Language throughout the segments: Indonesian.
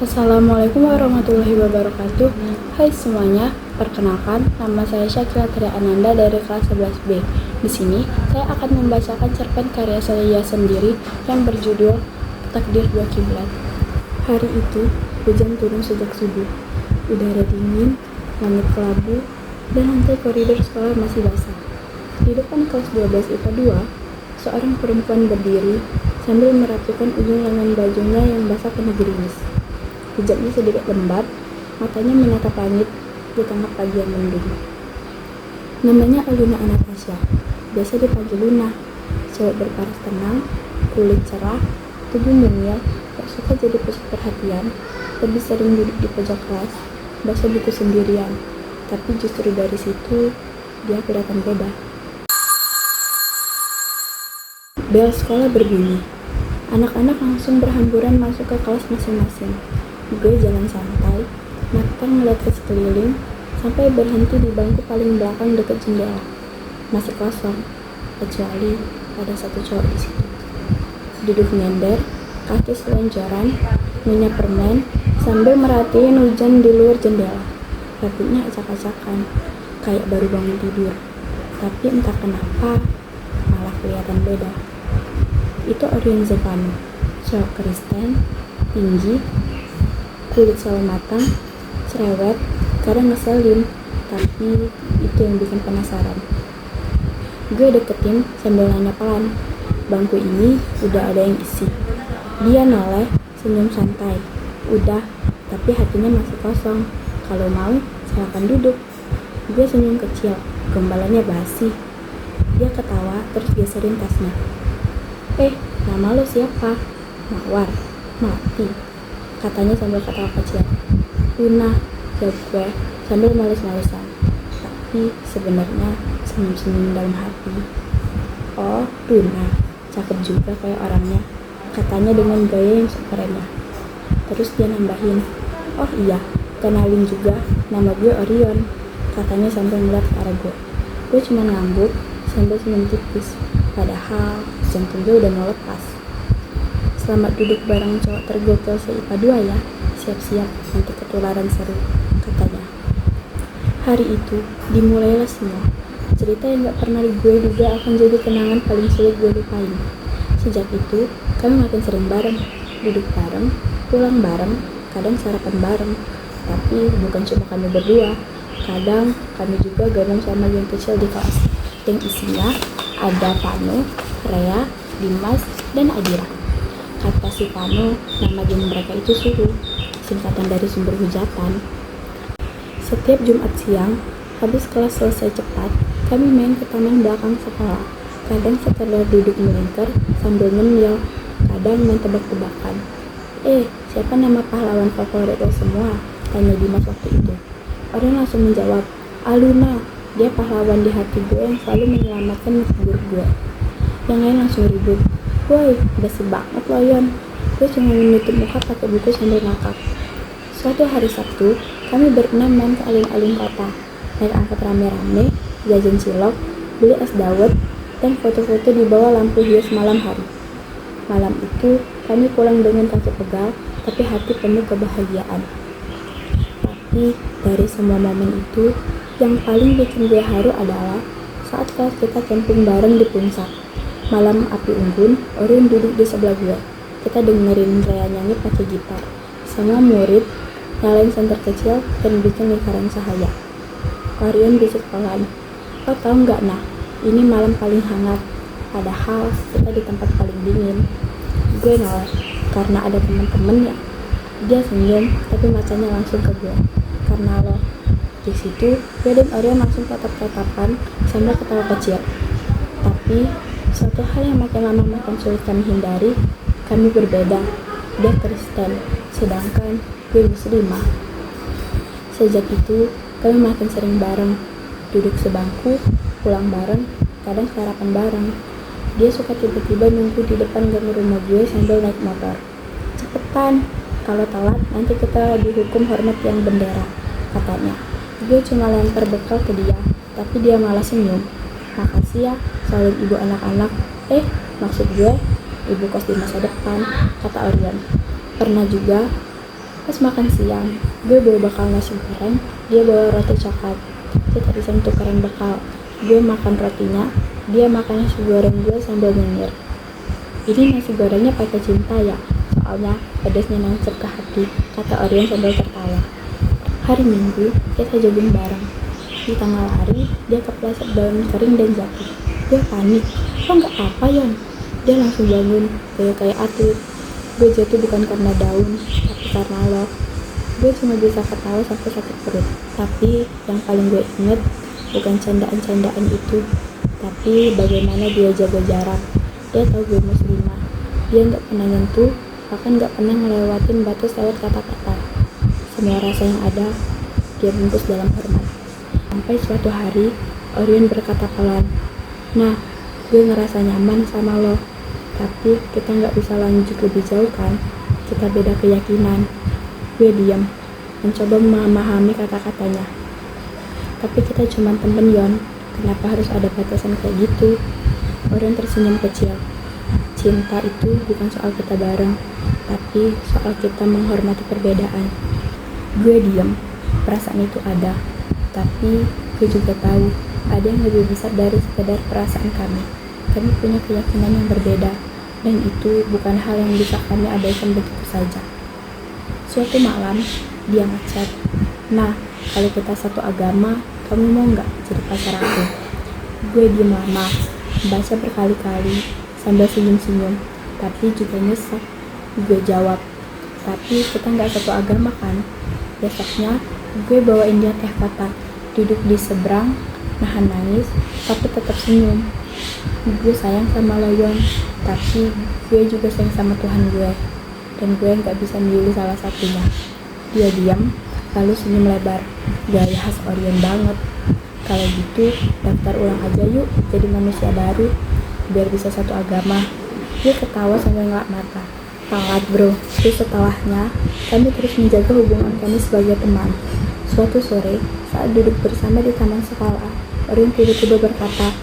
Assalamualaikum warahmatullahi wabarakatuh. Hai semuanya, perkenalkan nama saya Syakila Tria Ananda dari kelas 11B. Di sini saya akan membacakan cerpen karya saya sendiri yang berjudul Takdir Dua Kiblat. Hari itu hujan turun sejak subuh. Udara dingin, langit kelabu, dan lantai koridor sekolah masih basah. Di depan kelas 12 IPA 2, seorang perempuan berdiri sambil merapikan ujung lengan bajunya yang basah kena gerimis. Hijabnya sedikit lembab, matanya menatap langit di tengah pagi yang mendung. Namanya Aluna Anastasia, biasa dipanggil Luna. Cewek berparas tenang, kulit cerah, tubuh mungil, tak suka jadi pusat perhatian, lebih sering duduk di pojok kelas, baca buku sendirian. Tapi justru dari situ, dia kelihatan beda. Bel sekolah berbunyi. Anak-anak langsung berhamburan masuk ke kelas masing-masing. Gue jalan santai, mata ngeliat ke sekeliling, sampai berhenti di bangku paling belakang dekat jendela. Masih kosong, kecuali ada satu cowok di situ. Duduk nyender, kaki selonjoran, ngunyah permen, sambil merhatiin hujan di luar jendela. Rambutnya acak-acakan, kayak baru bangun tidur. Tapi entah kenapa, malah kelihatan beda. Itu Orion Zevano, cowok Kristen, tinggi, kulit sawo matang, cerewet, kadang ngeselin, tapi itu yang bikin penasaran. Gue deketin sambil nanya pelan, bangku ini udah ada yang isi. Dia noleh, senyum santai. Udah, tapi hatinya masih kosong. Kalau mau, silakan duduk. Gue senyum kecil, gombalannya basi. Dia ketawa, terus geserin tasnya. Nama lo siapa? Mawar. Mati, katanya sambil ketawa kecil. Luna, jawab gue sambil males-malesan. Tapi sebenarnya senyum-senyum dalam hati. Oh, Luna, cakep juga kayak orangnya, katanya dengan gaya yang sekerennya. Terus dia nambahin, oh iya, kenalin juga, nama gue Orion, katanya sambil ngeliat ke arah gue. Gue cuma ngangguk sambil senyum tipis, padahal jantung gue udah mau lepas. Selamat duduk bareng cowok tergokil se-IPA 2 ya, siap-siap nanti ketularan seru, katanya. Hari itu dimulailah semua. Cerita yang gak pernah gue duga akan jadi kenangan paling sulit gue lupain. Sejak itu, kami makin sering bareng, duduk bareng, pulang bareng, kadang sarapan bareng. Tapi bukan cuma kami berdua, kadang kami juga gabung sama geng kecil di kelas, yang isinya ada Pano, Rea, Dimas, dan Adira. Kata si Pano, nama geng mereka itu Suhu, singkatan dari sumber hujatan. Setiap Jumat siang, habis kelas selesai cepat, kami main ke taman belakang sekolah. Kadang sekedar duduk melingkar sambil ngemil, kadang main tebak-tebakan. Siapa nama pahlawan favorit lo semua? Tanya Dimas waktu itu. Orang langsung menjawab, Aluna, dia pahlawan di hati gue yang selalu menyelamatkan figur gue. Yang lain langsung ribut, woi, basi banget lo Yon. Gue cuma menutup muka pakai buku sambil ngakak. Suatu hari Sabtu, kami berenam main ke alun-alun kota, naik angkot rame-rame, jajan cilok, beli es dawet, dan foto-foto di bawah lampu hias malam hari. Malam itu, kami pulang dengan kaki pegal, tapi hati penuh kebahagiaan. Tapi dari semua momen itu, yang paling bikin gue haru adalah saat kelas kita camping bareng di puncak. Malam api unggun, Orion duduk di sebelah gue. Kita dengerin Rea nyanyi pakai gitar. Semua murid nyalain senter kecil dan bikin lingkaran cahaya. Orion bisik pelan, lo tau nggak nah, ini malam paling hangat. Padahal kita di tempat paling dingin. Gue noleh, karena ada temen-temen ya. Dia senyum, tapi matanya langsung ke gue. Karena lo. Di situ, gue dan Orion langsung tatap-tatapan sambil ketawa kecil. Tapi suatu hal yang makin lama makin sulit kami hindari, kami berbeda. Dia Kristen, sedangkan gue Muslimah. Sejak itu, kami makin sering bareng, duduk sebangku, pulang bareng, kadang sarapan bareng. Dia suka tiba-tiba nunggu di depan gang rumah gue sambil naik motor. Cepetan, kalau telat nanti kita dihukum hormat yang bendera, katanya. Gue cuma lempar bekal ke dia, tapi dia malah senyum. Makasih ya, saling ibu anak-anak. Maksud gue, ibu kos di masa depan, kata Orion. Pernah juga Pas makan siang, gue bawa bekal nasi goreng, dia bawa roti coklat. Kita bisa tukeran bekal. Gue makan rotinya, dia makan nasi goreng gue sambil nyengir. Ini nasi gorengnya pakai cinta ya, soalnya pedasnya nancep ke hati, kata Orion sambil tertawa. Hari Minggu, kita jogging bareng. Di tengah lari, dia kepleset daun kering dan jatuh. Gue panik, kok nggak apa Yon? Dia langsung bangun, kayak atlet. Gue jatuh bukan karena daun, tapi karena lo. Gue cuma bisa ketawa sampai sakit perut. Tapi yang paling gue inget bukan candaan-candaan itu, tapi bagaimana dia jaga jarak. Dia tahu gue muslimah. Dia nggak pernah nyentuh, bahkan nggak pernah ngelewatin batas lewat kata-kata. Semua rasa yang ada, dia bungkus dalam hormat. Sampai suatu hari, Orion berkata pelan, "Nah, gue ngerasa nyaman sama lo. Tapi kita nggak bisa lanjut lebih jauh kan? Kita beda keyakinan." Gue diam, mencoba memahami kata-katanya. Tapi kita cuma temen Yon, kenapa harus ada batasan kayak gitu? Orion tersenyum kecil. Cinta itu bukan soal kita bareng, tapi soal kita menghormati perbedaan. Gue diam, perasaan itu ada. Tapi gue juga tahu, ada yang lebih besar dari sekedar perasaan kami. Kami punya keyakinan yang berbeda, dan itu bukan hal yang bisa kami abaikan begitu saja. Suatu malam, dia ngechat, "Nah, kalau kita satu agama, kamu mau nggak jadi pacar aku?" Gue diem lama, baca berkali-kali, sambil senyum-senyum, tapi juga nyesek. Gue jawab, "Tapi kita nggak satu agama kan?" Besoknya, gue bawain dia teh kotak, duduk di seberang, nahan nangis, tapi tetap senyum. Gue sayang sama lo Yon, tapi gue juga sayang sama Tuhan gue, dan gue nggak bisa milih salah satunya. Dia diam, lalu senyum lebar. Gaya khas Orion banget. Kalau gitu, daftar ulang aja yuk jadi manusia baru, biar bisa satu agama. Dia ketawa sambil ngelak mata. Telat bro. Terus setelahnya, kami terus menjaga hubungan kami sebagai teman. Suatu sore, saat duduk bersama di taman sekolah, Orion tiba-tiba berkata,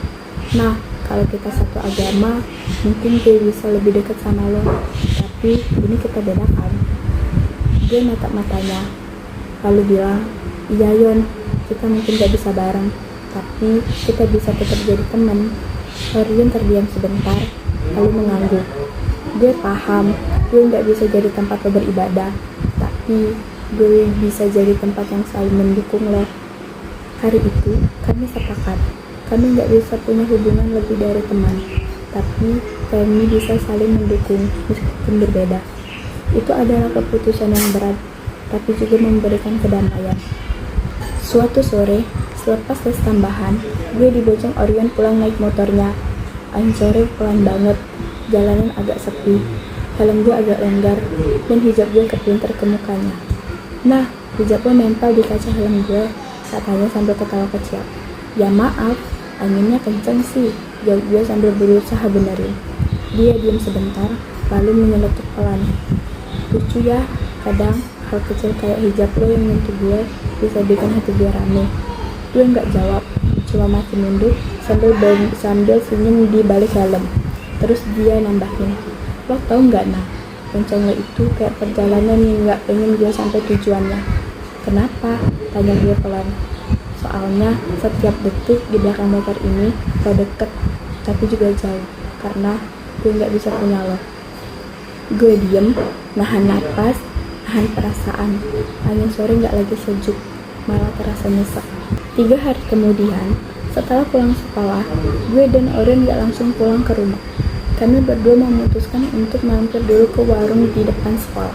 "Nah, kalau kita satu agama, mungkin gue bisa lebih dekat sama lo. Tapi ini kita bedakan." Gue natap matanya, lalu bilang, "Iya Yon, kita mungkin gak bisa bareng, tapi kita bisa tetap jadi teman." Orion terdiam sebentar, lalu mengangguk. Gue paham, gue gak bisa jadi tempat lo beribadah, tapi gue bisa jadi tempat yang selalu mendukung lo. Hari itu, kami sepakat, kami gak bisa punya hubungan lebih dari teman, tapi kami bisa saling mendukung meskipun berbeda. Itu adalah keputusan yang berat, tapi juga memberikan kedamaian. Suatu sore, selepas tes tambahan, gue dibojong Orion pulang naik motornya. Angin sore pelan banget, jalanan agak sepi, helm gue agak longgar, dan hijab gue kepinter ke mukanya. "Nah, hijab lo nempel di kaca helm gue," katanya sambil ketawa kecil. "Ya maaf, anginnya kenceng sih," jawab gue sambil berusaha benerin. Dia diam sebentar, lalu menyeletuk pelan. "Lucu ya, kadang hal kecil kayak hijab lo yang menyentuh gue bisa bikin hati gue rame." Gue nggak jawab, cuma masih nunduk sambil senyum di balik helm. Terus dia nambahin, "Lo tau nggak nah, kenceng lo itu kayak perjalanan yang nggak pengen gue sampai tujuannya." "Kenapa?" tanya gue pelan. "Soalnya setiap detik di belakang motor ini lo deket, tapi juga jauh, karena gue nggak bisa punya lo." Gue diem, nahan napas, nahan perasaan. Angin sore nggak lagi sejuk, malah terasa nyesek. 3 hari kemudian, setelah pulang sekolah, gue dan Orion nggak langsung pulang ke rumah. Kami berdua memutuskan untuk mampir dulu ke warung di depan sekolah.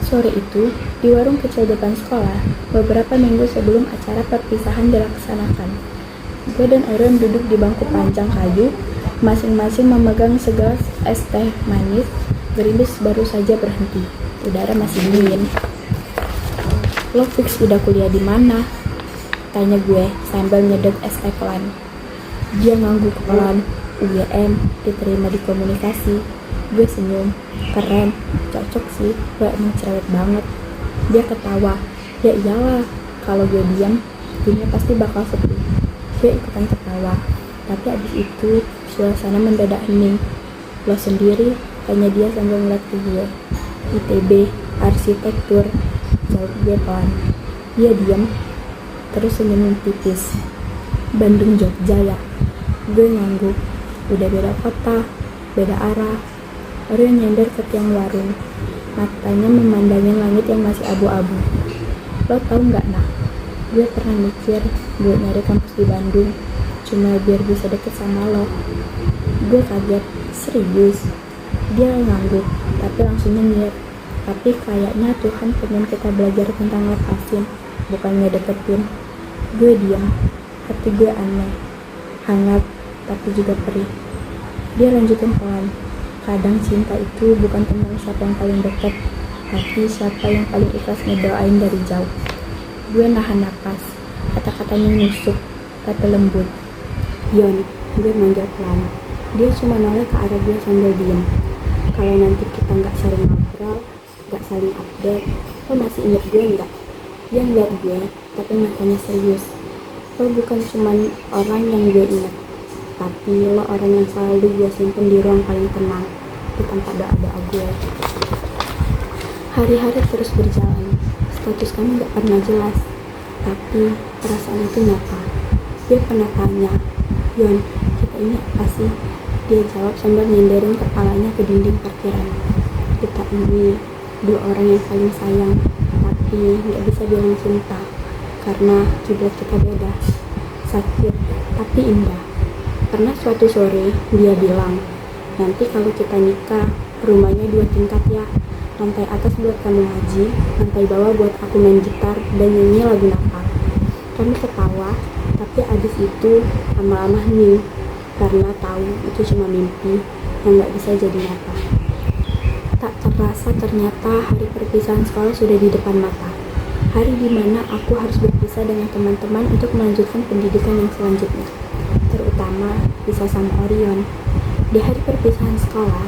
Sore itu, di warung kecil depan sekolah, beberapa minggu sebelum acara perpisahan dilaksanakan, gue dan Orion duduk di bangku panjang kayu, masing-masing memegang segelas es teh manis. Gerimis baru saja berhenti, udara masih dingin. "Lo fix udah kuliah di mana?" tanya gue sambil nyedot es teh pelan. Dia ngangguk pelan. "UGM, diterima di komunikasi." Gue senyum. "Keren, cocok sih, lo emang cerewet banget." Dia ketawa. "Ya iyalah, kalau gue diam, dunia pasti bakal sepi." Gue ikutan ketawa, tapi abis itu suasana mendadak hening. "Lo sendiri?" tanya dia sambil ngeliat ke gue. "ITB, Arsitektur, jawab gue pelan. Dia diam, terus senyum tipis. Bandung Jogja ya? Gue ngangguk. Udah beda kota, beda arah. Orion nyender ke tiang warung. Matanya memandangin langit yang masih abu-abu. Lo tau gak nah? Gue pernah mikir gue nyari kampus di Bandung cuma biar bisa deket sama lo. Gue kaget. Serius? Dia ngangguk, tapi langsung nyengir. Tapi kayaknya Tuhan pengen kita belajar tentang lepasin, bukannya deketin. Gue diam. Hati gue aneh, hangat, tapi juga perih. Dia lanjutin pelan. Kadang cinta itu bukan tentang siapa yang paling dekat, tapi siapa yang paling ikhlas ngedoain dari jauh. Gue nahan napas. Kata-katanya nusuk, tapi lembut. Yon, gue manggil pelan. Dia cuma noleh ke arah gue sambil diam. Kalau nanti kita nggak saling ngobrol, nggak saling update, lo masih inget gue nggak? Dia ngeliat gue, tapi matanya serius. Lo bukan cuma orang yang gue ingat, tapi lo orang yang selalu gue simpen di ruang paling tenang, di tempat doa-doa gue. Hari-hari terus berjalan. Status kami nggak pernah jelas, tapi perasaan itu nyata. Dia pernah tanya, Yon, kita ini apa sih? Dia jawab sambil nyenderin kepalanya ke dinding parkiran. Kita ini dua orang yang saling sayang, tapi nggak bisa bilang cinta, karena kiblat kita beda. Sakit, tapi indah. Pernah suatu sore, dia bilang, nanti kalau kita nikah, rumahnya 2 tingkat ya. Lantai atas buat kamu ngaji, lantai bawah buat aku main gitar dan nyanyi lagu Natal. Kami ketawa, tapi abis itu lama-lama hening, karena tahu itu cuma mimpi yang gak bisa jadi nyata. Tak terasa ternyata hari perpisahan sekolah sudah di depan mata. Hari dimana aku harus berpisah dengan teman-teman untuk melanjutkan pendidikan yang selanjutnya, terutama pisah sama Orion. Di hari perpisahan sekolah,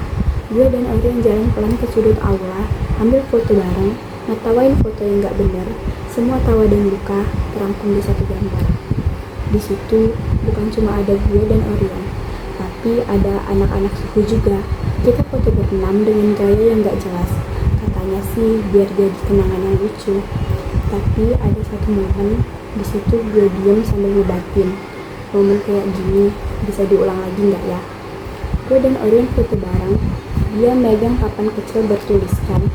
gue dan Orion jalan pelan ke sudut aula, ambil foto bareng, ngetawain foto yang gak bener. Semua tawa dan luka terangkum di satu gambar. Di situ bukan cuma ada gue dan Orion, tapi ada anak-anak suku juga. Kita foto berenam dengan gaya yang gak jelas. Katanya sih biar jadi kenangan yang lucu. Tapi ada satu momen di situ gue diem sambil ngebatin. Momen kayak gini bisa diulang lagi nggak ya? Gue dan Orion foto bareng. Dia megang papan kecil bertuliskan,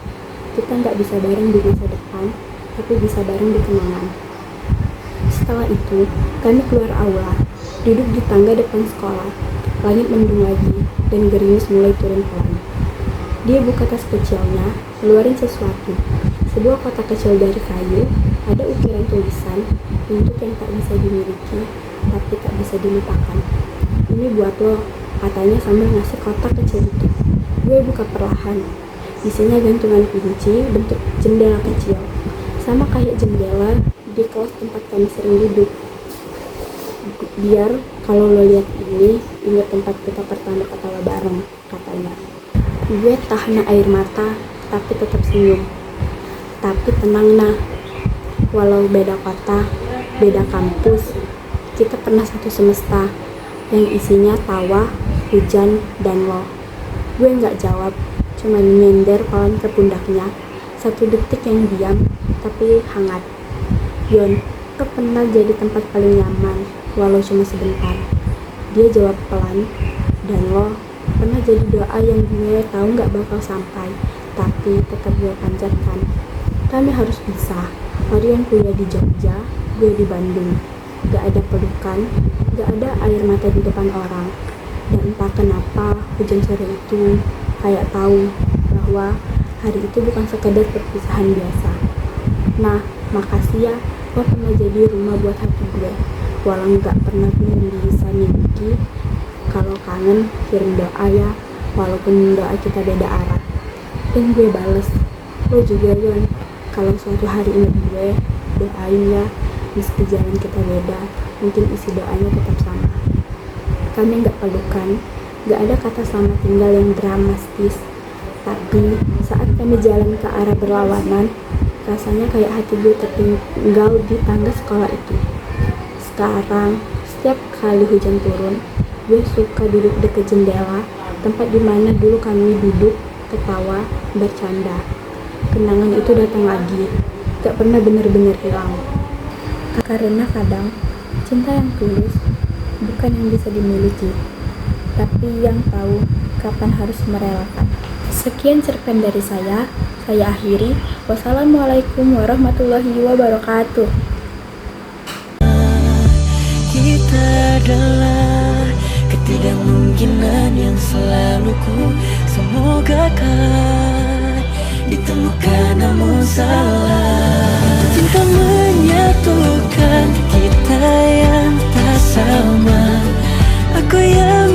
kita nggak bisa bareng di masa depan, tapi bisa bareng di kenangan. Setelah itu, kami keluar aula, duduk di tangga depan sekolah. Langit mendung lagi, dan gerimis mulai turun pelan. Dia buka tas kecilnya, keluarin sesuatu. Sebuah kotak kecil dari kayu, ada ukiran tulisan, bentuk yang tak bisa dimiliki, tapi tak bisa dilupakan. Ini buat lo, katanya sambil ngasih kotak kecil itu. Gue buka perlahan. Isinya gantungan kunci bentuk jendela kecil, sama kayak jendela di kelas tempat kami sering duduk. Biar kalau lo lihat ini, ingat tempat kita pertama ketawa bareng, katanya. Gue tahan air mata, tapi tetap senyum. Tapi tenang nah, walau beda kota, beda kampus, kita pernah satu semesta yang isinya tawa, hujan, dan lo. Gue nggak jawab, cuma nyender pelan ke pundaknya. 1 detik yang diam, tapi hangat. Yon, lo pernah jadi tempat paling nyaman, walau cuma sebentar. Dia jawab pelan, dan lo pernah jadi doa yang gue tahu nggak bakal sampai, tapi tetap gue panjatkan. Kami harus pisah. Orion kuliah di Jogja, gue di Bandung. Gak ada pelukan, gak ada air mata di depan orang. Dan entah kenapa hujan sore itu kayak tahu bahwa hari itu bukan sekedar perpisahan biasa. Nah, makasih ya, lo pernah jadi rumah buat hati gue. Walau gak pernah gue bisa miliki. Kalau kangen, kirim doa ya, walaupun doa kita beda arah. Dan gue bales, lo juga Yon. Kalau suatu hari inget gue, doain ya, meski jalan kita beda, mungkin isi doanya tetap sama. Kami gak pelukan, gak ada kata selamat tinggal yang dramatis. Tapi saat kami jalan ke arah berlawanan, rasanya kayak hati gue tertinggal di tangga sekolah itu. Sekarang, setiap kali hujan turun, gue suka duduk dekat jendela, tempat dimana dulu kami duduk, ketawa, bercanda. kenangan itu datang lagi, gak pernah benar-benar hilang. Karena kadang, cinta yang tulus bukan yang bisa dimiliki, tapi yang tahu kapan harus merelakan. Sekian cerpen dari saya akhiri. Wassalamualaikum warahmatullahi wabarakatuh. Kita adalah ketidakmungkinan yang selalu semoga kan ditemukan namun salah. Cinta menyatukan kita yang tak sama. Aku yang